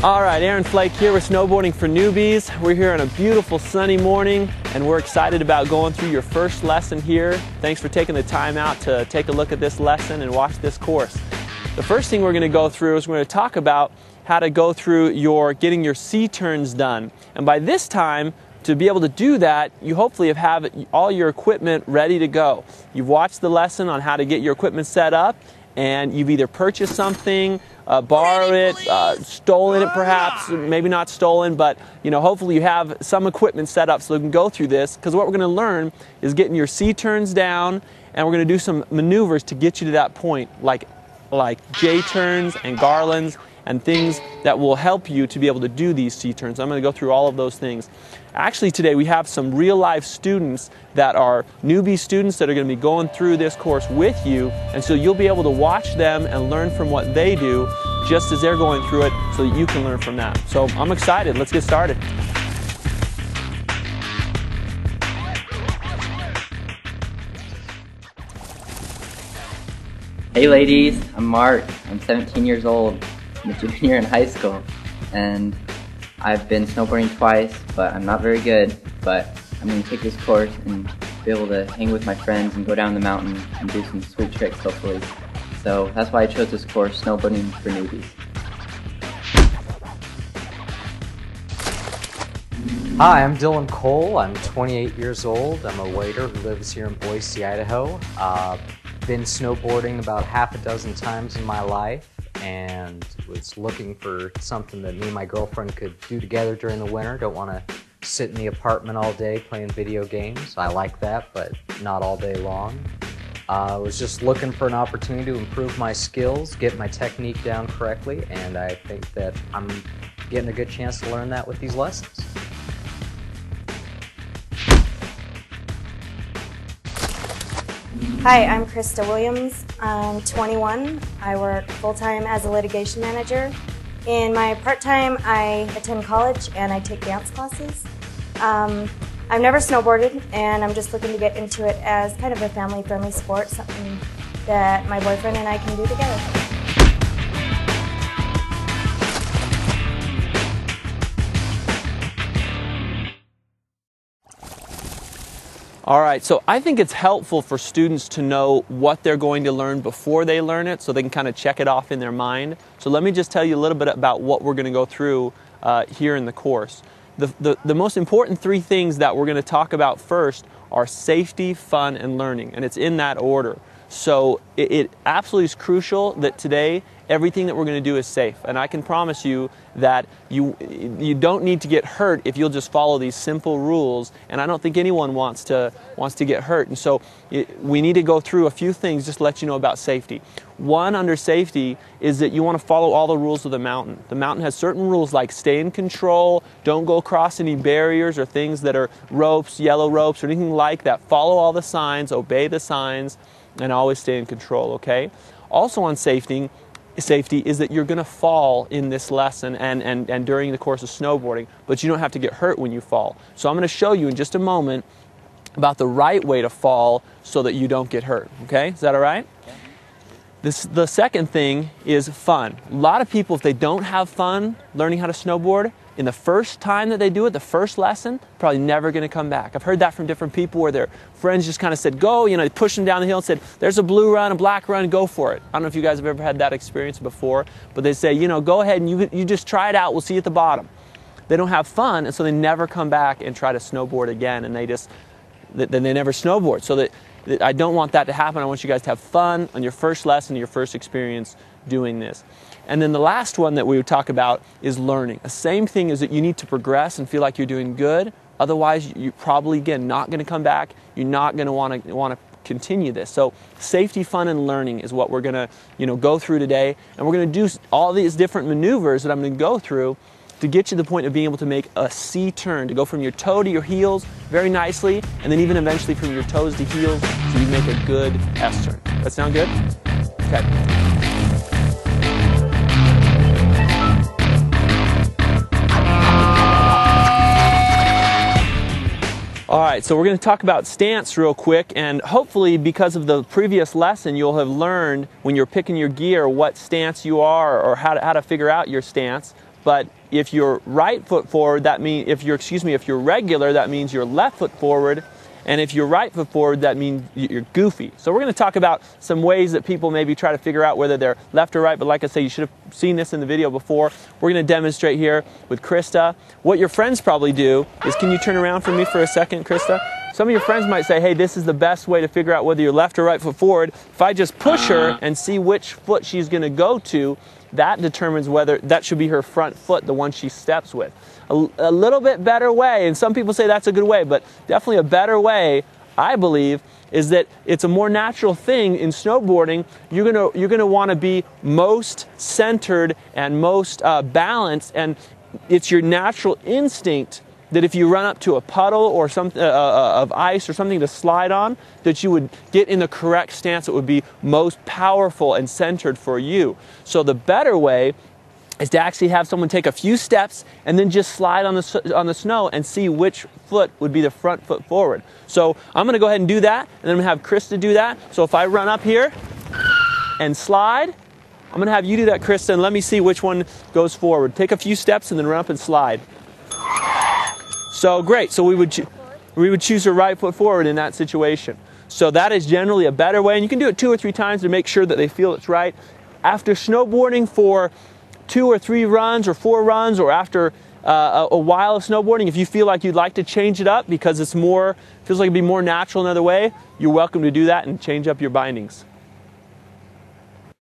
All right, Aaron Flake here with Snowboarding for Newbies. We're here on a beautiful sunny morning and we're excited about going through your first lesson here. Thanks for taking the time out to take a look at this lesson and watch this course. The first thing we're going to go through is we're going to talk about how to go through getting your C-turns done. And by this time, to be able to do that, you hopefully have all your equipment ready to go. You've watched the lesson on how to get your equipment set up, and you've either purchased something, borrowed it, stolen it perhaps, maybe not stolen, but hopefully you have some equipment set up so you can go through this, because what we're going to learn is getting your C-turns down, and we're going to do some maneuvers to get you to that point, like J-turns and garlands and things that will help you to be able to do these C-turns. I'm going to go through all of those things. Actually today we have some real life students that are newbie students that are going to be going through this course with you, and so you'll be able to watch them and learn from what they do just as they're going through it so that you can learn from that. So I'm excited. Let's get started. Hey ladies, I'm Mark. I'm 17 years old. I'm a junior in high school, and I've been snowboarding twice, but I'm not very good. But I'm going to take this course and be able to hang with my friends and go down the mountain and do some sweet tricks, hopefully. So that's why I chose this course, Snowboarding for Newbies. Hi, I'm Dylan Cole. I'm 28 years old. I'm a waiter who lives here in Boise, Idaho. Been snowboarding about half a dozen times in my life, and was looking for something that me and my girlfriend could do together during the winter. Don't want to sit in the apartment all day playing video games. I like that, but not all day long. I was just looking for an opportunity to improve my skills, get my technique down correctly, and I think that I'm getting a good chance to learn that with these lessons. Hi, I'm Krista Williams. I'm 21. I work full-time as a litigation manager. In my part-time, I attend college and I take dance classes. I've never snowboarded, and I'm just looking to get into it as kind of a family-friendly sport, something that my boyfriend and I can do together. All right, so I think it's helpful for students to know what they're going to learn before they learn it, so they can kind of check it off in their mind. So let me just tell you a little bit about what we're going to go through here in the course. The most important three things that we're going to talk about first are safety, fun, and learning, and it's in that order. So it absolutely is crucial that today everything that we're going to do is safe, and I can promise you that you don't need to get hurt if you'll just follow these simple rules, and I don't think anyone wants to get hurt. And so we need to go through a few things just to let you know about safety. One, under safety, is that you want to follow all the rules of the mountain. The mountain has certain rules like stay in control, don't go across any barriers or things that are ropes, yellow ropes, or anything like that. Follow all the signs, obey the signs, and always stay in control, okay? Also on safety is that you're going to fall in this lesson and during the course of snowboarding, but you don't have to get hurt when you fall. So I'm going to show you in just a moment about the right way to fall so that you don't get hurt, okay? Is that all right? The second thing is fun. A lot of people, if they don't have fun learning how to snowboard, in the first time that they do it, the first lesson, probably never going to come back. I've heard that from different people where their friends just kind of said, go, they pushed them down the hill and said, there's a blue run, a black run, go for it. I don't know if you guys have ever had that experience before, but they say, go ahead and you just try it out, we'll see you at the bottom. They don't have fun, and so they never come back and try to snowboard again, and then they never snowboard. So that I don't want that to happen. I want you guys to have fun on your first lesson, your first experience doing this. And then the last one that we would talk about is learning. The same thing is that you need to progress and feel like you're doing good. Otherwise, you're probably, again, not going to come back. You're not going to want to continue this. So safety, fun, and learning is what we're going to go through today. And we're going to do all these different maneuvers that I'm going to go through to get you to the point of being able to make a C-turn, to go from your toe to your heels very nicely, and then even eventually from your toes to heels, so you make a good S-turn. That sound good? Okay. All right, so we're going to talk about stance real quick, and hopefully because of the previous lesson you'll have learned when you're picking your gear what stance you are or how to figure out your stance. But if you're right foot forward, that means if you're regular, that means you're left foot forward. And if you're right foot forward, that means you're goofy. So we're going to talk about some ways that people maybe try to figure out whether they're left or right. But like I say, you should have seen this in the video before. We're going to demonstrate here with Krista. What your friends probably do is, can you turn around for me for a second, Krista? Some of your friends might say, hey, this is the best way to figure out whether you're left or right foot forward. If I just push her and see which foot she's going to go to, that determines whether that should be her front foot, the one she steps with. A little bit better way, and some people say that's a good way, but definitely a better way, I believe, is that it's a more natural thing in snowboarding. You're gonna want to be most centered and most balanced, and it's your natural instinct that if you run up to a puddle or something of ice or something to slide on, that you would get in the correct stance that would be most powerful and centered for you. So the better way is to actually have someone take a few steps and then just slide on the snow and see which foot would be the front foot forward. So I'm going to go ahead and do that, and then I'm going to have Krista do that. So if I run up here and slide, I'm going to have you do that, Krista, and let me see which one goes forward. Take a few steps and then run up and slide. So great. So we would choose your right foot forward in that situation. So that is generally a better way, and you can do it 2 or 3 times to make sure that they feel it's right. After snowboarding for 2 or 3 runs or 4 runs, or after a while of snowboarding, if you feel like you'd like to change it up because feels like it'd be more natural another way, you're welcome to do that and change up your bindings.